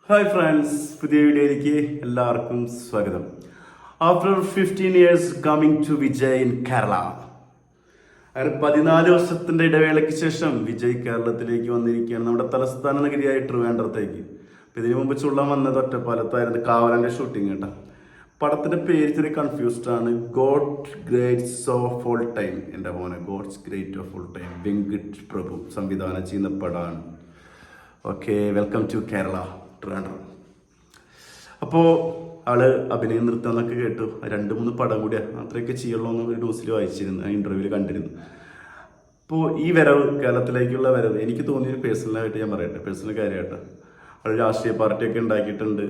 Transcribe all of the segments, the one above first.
Hi friends, പുതിയ വീഡിയോയിലേക്ക് എല്ലാവർക്കും സ്വാഗതം. After 15 years coming to Vijay in Kerala. അങ്ങനെ 14 വർഷത്തിന്റെ ഇടവേളയ്ക്ക് ശേഷം വിജയ് കേരളത്തിലേക്ക് വന്നിരിക്കുകയാണ്, നമ്മുടെ തലസ്ഥാന നഗരിയായ ട്രിവാൻഡ്രത്തേക്ക്. ഇതിനു മുമ്പ് ചുള്ളം വന്നത് ഒറ്റപ്പാലത്തായിരുന്നു, കാവലന്റെ ഷൂട്ടിങ് കേട്ടോ. പടത്തിന്റെ പേര് ചെറിയ കൺഫ്യൂസ്ഡ് ആണ്. God greats of all time, എൻ്റെ മോനെ, gods great of all time. Venkat Prabhu സംവിധാനം ചെയ്യുന്ന പടമാണ്. Okay, welcome to Kerala Trivandrum. അപ്പോൾ ആള് അഭിനയം നൃത്തം എന്നൊക്കെ കേട്ടു. 2-3 പടം കൂടിയാ അത്രയൊക്കെ ചെയ്യുള്ളൂ എന്ന് ഒരു ന്യൂസിൽ വായിച്ചിരുന്നു, ഇന്റർവ്യൂവിൽ കണ്ടിരുന്നു. അപ്പോൾ ഈ വരവ്, കേരളത്തിലേക്കുള്ള വരവ്, എനിക്ക് തോന്നിയൊരു പേഴ്സണലായിട്ട് ഞാൻ പറയട്ടെ, പേഴ്സണൽ കാര്യമായിട്ട് ആൾ രാഷ്ട്രീയ പാർട്ടിയൊക്കെ ഉണ്ടാക്കിയിട്ടുണ്ട്.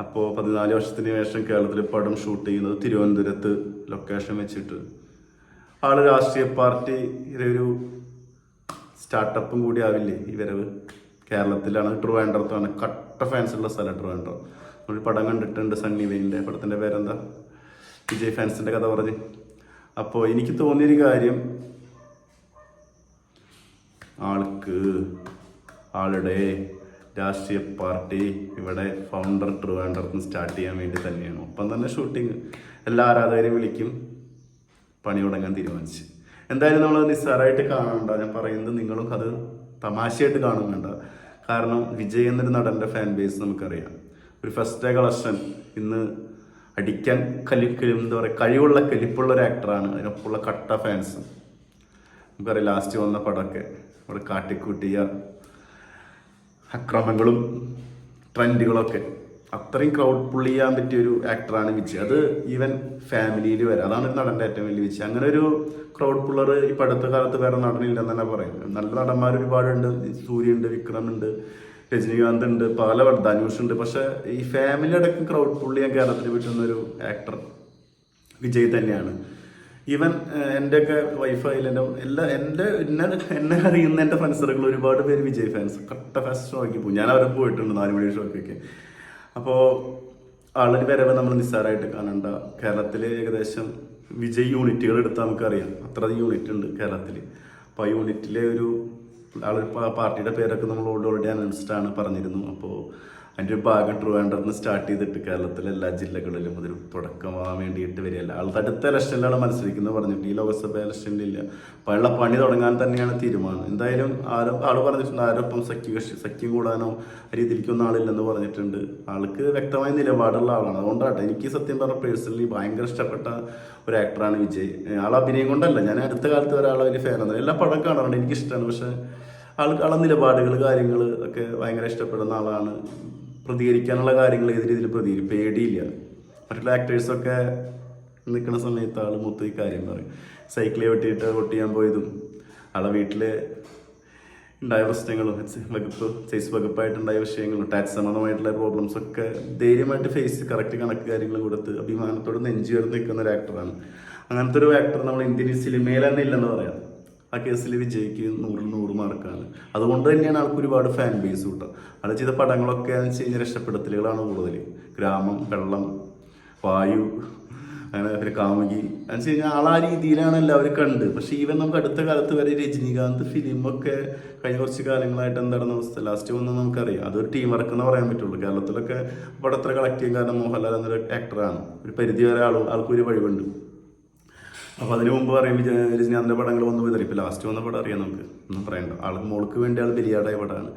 അപ്പോൾ 14 വർഷത്തിന് ശേഷം കേരളത്തിൽ പടം ഷൂട്ട് ചെയ്യുന്നത് തിരുവനന്തപുരത്ത് ലൊക്കേഷൻ വെച്ചിട്ട്. ആള് രാഷ്ട്രീയ പാർട്ടി ഒരു സ്റ്റാർട്ടപ്പും കൂടി ആവില്ലേ ഈ വരവ്. കേരളത്തിലാണ്, ട്രിവാൻഡ്രത്താണ്. കട്ട ഫാൻസ് ഉള്ള സ്ഥലം ട്രിവാൻഡ്രം. നമ്മൾ പടം കണ്ടിട്ടുണ്ട്, സണ്ണി വെയിൻ്റെ പടത്തിൻ്റെ പേരെന്താ, വിജയ് ഫാൻസിൻ്റെ കഥ പറഞ്ഞ്. അപ്പോൾ എനിക്ക് തോന്നിയൊരു കാര്യം, ആളുടെ രാഷ്ട്രീയ പാർട്ടി ഇവിടെ ഫൗണ്ടർ ട്രിവാൻഡ്രത്ത് സ്റ്റാർട്ട് ചെയ്യാൻ വേണ്ടി തന്നെയാണ്. ഒപ്പം തന്നെ ഷൂട്ടിങ് എല്ലാ ആരാധകരെയും വിളിക്കും, പണി തുടങ്ങാൻ തീരുമാനിച്ച്. എന്തായാലും നമ്മൾ നിസ്സാരമായിട്ട് കാണണ്ട, ഞാൻ പറയുന്നത് നിങ്ങളും അത് തമാശയായിട്ട് കാണും വേണ്ട. കാരണം വിജയ് എന്നൊരു നടൻ്റെ ഫാൻ ബേസ് നമുക്കറിയാം. ഒരു ഫസ്റ്റ് ഡേ കളക്ഷൻ ഇന്ന് അടിക്കാൻ എന്താ പറയുക, കഴിവുള്ള കലിപ്പുള്ള ഒരു ആക്ടറാണ്. അതിനൊപ്പമുള്ള കട്ട ഫാൻസ് നമുക്കറിയാം. ലാസ്റ്റ് വന്ന പടമൊക്കെ അവിടെ കാട്ടിക്കൂട്ടിയ അക്രമങ്ങളും ട്രെൻഡുകളൊക്കെ, അത്രയും ക്രൗഡ് പുള്ള് ചെയ്യാൻ പറ്റിയൊരു ആക്ടറാണ് വിജയ്. അത് ഈവൻ ഫാമിലിയിൽ വരെ, അതാണ് ഒരു നടൻ്റെ ഏറ്റവും വലിയ വിജയ്. അങ്ങനെ ഒരു ക്രൗഡ് പുള്ളർ ഈ അടുത്ത കാലത്ത് വേറെ നടനില്ലെന്ന് തന്നെ പറയും. നല്ല നടന്മാർ ഒരുപാടുണ്ട്, സൂര്യയുണ്ട്, വിക്രമുണ്ട്, രജനീകാന്ത് ഉണ്ട്, പല ധനുഷ് ഉണ്ട്. പക്ഷെ ഈ ഫാമിലി അടക്കം ക്രൗഡ് പുള്ള് ചെയ്യാൻ കേരളത്തിൽ പറ്റുന്നൊരു ആക്ടർ വിജയ് തന്നെയാണ്. ഈവൻ എൻ്റെയൊക്കെ വൈഫായാലും എന്നെ അറിയുന്ന എൻ്റെ ഫ്രണ്ട്സ് സർക്കിൾ ഒരുപാട് പേര് വിജയ് ഫാൻസ്, കട്ട ഫാൻസ് ഷോയ്ക്ക് പോകും. ഞാൻ അവരെ പോയിട്ടുണ്ട്, 4 മണി ഷോയ്ക്കൊക്കെ. അപ്പോൾ ആളൊരു വരവ് നമ്മൾ നിസ്സാരമായിട്ട് കാണണ്ട. കേരളത്തിൽ ഏകദേശം വിജയ് യൂണിറ്റുകൾ എടുത്താൽ നമുക്കറിയാം, അത്രയധികം യൂണിറ്റ് ഉണ്ട് കേരളത്തിൽ. അപ്പോൾ ആ യൂണിറ്റിലെ ഒരു പാർട്ടിയുടെ പേരൊക്കെ നമ്മൾ ഓൾറെഡി അനൗൺസ്ഡ് ആണ്, പറഞ്ഞിരുന്നു. അപ്പോൾ അതിൻ്റെ ഒരു ഭാഗം ട്രിവാൻഡ്രത്ത് സ്റ്റാർട്ട് ചെയ്തിട്ട് കേരളത്തിലെ എല്ലാ ജില്ലകളിലും അതൊരു തുടക്കമാകാൻ വേണ്ടിയിട്ട് വരികയല്ല. ആൾ അടുത്ത ഇലക്ഷനിലാണ് മത്സരിക്കുന്നത് പറഞ്ഞിട്ട്, ഈ ലോക്സഭ ഇലക്ഷനിലില്ല. അപ്പോൾ ഉള്ള പണി തുടങ്ങാൻ തന്നെയാണ് തീരുമാനം. എന്തായാലും ആൾ പറഞ്ഞിട്ടുണ്ട്, ആരൊപ്പം സഖ്യം കൂടാനോ രീതിയിലേക്കൊന്നും ആളില്ലെന്ന് പറഞ്ഞിട്ടുണ്ട്. ആൾക്ക് വ്യക്തമായ നിലപാടുള്ള ആളാണ്. അതുകൊണ്ടാട്ടെ എനിക്ക് സത്യം പറഞ്ഞ പേഴ്സണലി ഭയങ്കര ഇഷ്ടപ്പെട്ട ഒരു ആക്ടറാണ് വിജയ്. ആൾ അഭിനയം കൊണ്ടല്ല, ഞാൻ അടുത്ത കാലത്ത് ഒരാളെ വലിയ ഫാനാണ്. എല്ലാ പടം കാണാറുണ്ട്, എനിക്കിഷ്ടമാണ്. പക്ഷേ ആളെ നിലപാടുകൾ, കാര്യങ്ങൾ ഒക്കെ ഭയങ്കര ഇഷ്ടപ്പെടുന്ന ആളാണ്. പ്രതികരിക്കാനുള്ള കാര്യങ്ങൾ ഏത് രീതിയിൽ പ്രതികരിക്കും, പേടിയില്ല. മറ്റുള്ള ആക്ടേഴ്സൊക്കെ നിൽക്കുന്ന സമയത്ത് ആൾ മൊത്തം ഈ കാര്യം പറയും. സൈക്കിളെ വെട്ടിയിട്ട് വോട്ട് ചെയ്യാൻ പോയതും, ആളെ വീട്ടിൽ ഉണ്ടായ പ്രശ്നങ്ങളും, സെയ്സ് വകുപ്പായിട്ടുണ്ടായ വിഷയങ്ങളും, ടാക്സ് സംബന്ധമായിട്ടുള്ള പ്രോബ്ലംസൊക്കെ ധൈര്യമായിട്ട് കറക്റ്റ് കണക്ക് കാര്യങ്ങൾ കൊടുത്ത് അഭിമാനത്തോട് നെഞ്ചുയർന്ന് നിൽക്കുന്ന ഒരു ആക്ടറാണ്. അങ്ങനത്തെ ഒരു ആക്ടർ നമ്മൾ ഇന്ത്യൻ സിനിമയിൽ തന്നെ ഇല്ലെന്ന് പറയാം. ആ കേസിൽ വിജയ്ക്ക് 100-100 മാർക്കാണ്. അതുകൊണ്ട് തന്നെയാണ് ആൾക്ക് ഒരുപാട് ഫാൻ ബേസ് കിട്ടുക. ആൾ ചെയ്ത പടങ്ങളൊക്കെ എന്ന് വെച്ച് കഴിഞ്ഞാൽ രക്ഷപ്പെടുത്തലുകളാണ് കൂടുതൽ. ഗ്രാമം, വെള്ളം, വായു, അങ്ങനെ ഒരു കാമുകി എന്ന് വെച്ച് കഴിഞ്ഞാൽ ആൾ ആ രീതിയിലാണ് എല്ലാവരും കണ്ട്. പക്ഷേ ഈവൻ നമുക്ക് അടുത്ത കാലത്ത് വരെ രജനീകാന്ത് ഫിലിമൊക്കെ കഴിഞ്ഞ കുറച്ച് കാലങ്ങളായിട്ട് എന്താണെന്ന അവസ്ഥ, ലാസ്റ്റ് വന്ന് നമുക്കറിയാം. അതൊരു ടീം വർക്ക് എന്ന് പറയാൻ പറ്റുള്ളൂ. കേരളത്തിലൊക്കെ പടത്ര കളക്ട് ചെയ്യാൻ കാരണം മോഹൻലാൽ എന്നൊരു ആക്ടറാണ്. ഒരു പരിധി വരെ ആൾക്കൊരു കഴിവുണ്ട്. അപ്പോൾ അതിന് മുമ്പ് പറയും രജനീകാന്തിൻ്റെ പടങ്ങൾ വന്നു പോയി. ഇപ്പോൾ ലാസ്റ്റ് വന്ന പടം അറിയാം, നമുക്ക് ഒന്നും പറയണ്ട. ആൾക്ക് മോൾക്ക് വേണ്ടി ആൾ ബലിയാടായ പടമാണ്.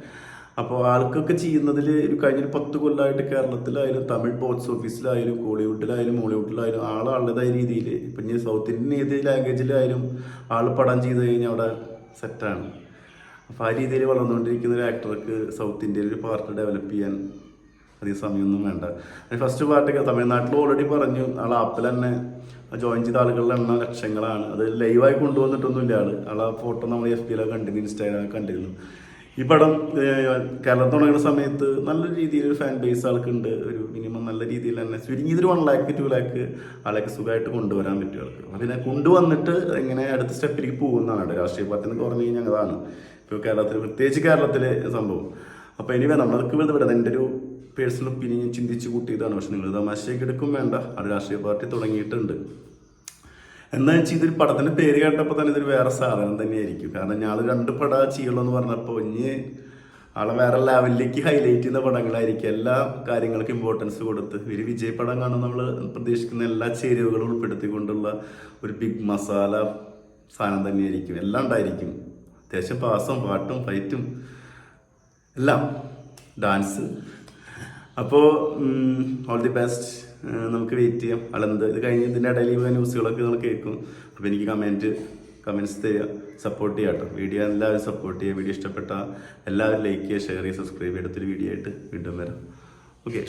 അപ്പോൾ ആൾക്കൊക്കെ ചെയ്യുന്നതിൽ കഴിഞ്ഞൊരു 10 കൊല്ലമായിട്ട് കേരളത്തിലായാലും തമിഴ് ബോക്സ് ഓഫീസിലായാലും കോളിവുഡിലായാലും മോളിവുഡിലായാലും ആളുടേതായ രീതിയിൽ, ഇപ്പം ഇനി സൗത്ത് ഇന്ത്യൻ ഏത് ലാംഗ്വേജിലായാലും ആൾ പടം ചെയ്ത് കഴിഞ്ഞാൽ അവിടെ സെറ്റാണ്. അപ്പോൾ ആ രീതിയിൽ വളർന്നുകൊണ്ടിരിക്കുന്ന ഒരു ആക്ടർക്ക് സൗത്ത് ഇന്ത്യയിൽ ഒരു പാർട്ട് ഡെവലപ്പ് ചെയ്യാൻ അധികം സമയമൊന്നും വേണ്ട. ഫസ്റ്റ് പാർട്ടൊക്കെ തമിഴ്നാട്ടിൽ ഓൾറെഡി പറഞ്ഞു, ആപ്പിൽ തന്നെ ജോയിൻ ചെയ്ത ആളുകളുടെ എണ്ണം ലക്ഷങ്ങളാണ്. അത് ലൈവായി കൊണ്ടുവന്നിട്ടൊന്നുമില്ല. ആളെ ഫോട്ടോ നമ്മൾ FB-ലൊക്കെ കണ്ടിരുന്നു, ഇൻസ്റ്റാഗ്രാമിൽ കണ്ടിരുന്നു. ഈ പടം കേരളത്തിൽ തുടങ്ങുന്ന സമയത്ത് നല്ല രീതിയിലൊരു ഫാൻ ബേസ് ആൾക്കുണ്ട്. ഒരു മിനിമം നല്ല രീതിയിൽ തന്നെ ചുരുങ്ങിയതൊരു 1 lakh 2 lakh ആളൊക്കെ സുഖമായിട്ട് കൊണ്ടുവരാൻ പറ്റും ആൾക്ക്. അതിനെ കൊണ്ടുവന്നിട്ട് എങ്ങനെ അടുത്ത സ്റ്റെപ്പിലേക്ക് പോകുന്നതാണ് രാഷ്ട്രീയ പാർട്ടി എന്ന് പറഞ്ഞു കഴിഞ്ഞാൽ അതാണ് ഇപ്പോൾ കേരളത്തിൽ, പ്രത്യേകിച്ച് കേരളത്തിലെ സംഭവം. അപ്പോൾ എനിവേ നമ്മൾക്ക് വിടാം. എൻ്റെ ഒരു പേഴ്സണൽ ഒപ്പീനിയൻ ചിന്തിച്ച് കൂട്ടിയതാണ്. പക്ഷെ നിങ്ങൾ തമാശയൊക്കെ എടുക്കും വേണ്ട, അത് രാഷ്ട്രീയ പാർട്ടി തുടങ്ങിയിട്ടുണ്ട്. എന്താ വെച്ചാൽ ഇതൊരു പടത്തിന്റെ പേര് കേട്ടപ്പോൾ തന്നെ ഇതൊരു വേറെ സാധനം തന്നെയായിരിക്കും. കാരണം ഞാൻ 2 പടം ചെയ്യുള്ളൂ എന്ന് പറഞ്ഞപ്പോൾ ഇനി ആളെ വേറെ ലെവലിലേക്ക് ഹൈലൈറ്റ് ചെയ്യുന്ന പടങ്ങളായിരിക്കും. എല്ലാ കാര്യങ്ങൾക്കും ഇമ്പോർട്ടൻസ് കൊടുത്ത് ഒരു വിജയ് പടം കാണാൻ നമ്മൾ പ്രതീക്ഷിക്കുന്ന എല്ലാ ചേരുവകളും ഉൾപ്പെടുത്തിക്കൊണ്ടുള്ള ഒരു ബിഗ് മസാല സാധനം തന്നെയായിരിക്കും. എല്ലാം ഉണ്ടായിരിക്കും. അത്യാവശ്യം പാസും പാട്ടും ഫൈറ്റും എല്ലാം, ഡാൻസ്. അപ്പോൾ ഓൾ ദി ബെസ്റ്റ്. നമുക്ക് വെയിറ്റ് ചെയ്യാം. ആളെന്ത് ഇത് കഴിഞ്ഞ് ഇതിൻ്റെ ഇടയിൽ ന്യൂസുകളൊക്കെ നമ്മൾ കേൾക്കും. അപ്പോൾ എനിക്ക് കമൻസ് തരിക, സപ്പോർട്ട് ചെയ്യുക കേട്ടോ. വീഡിയോ എല്ലാവരും സപ്പോർട്ട് ചെയ്യുക. വീഡിയോ ഇഷ്ടപ്പെട്ട എല്ലാവരും ലൈക്ക് ചെയ്യുക, ഷെയർ ചെയ്യുക, സബ്സ്ക്രൈബ് ചെയ്തിട്ടൊരു വീഡിയോ ആയിട്ട് വീണ്ടും വരാം. ഓക്കെ.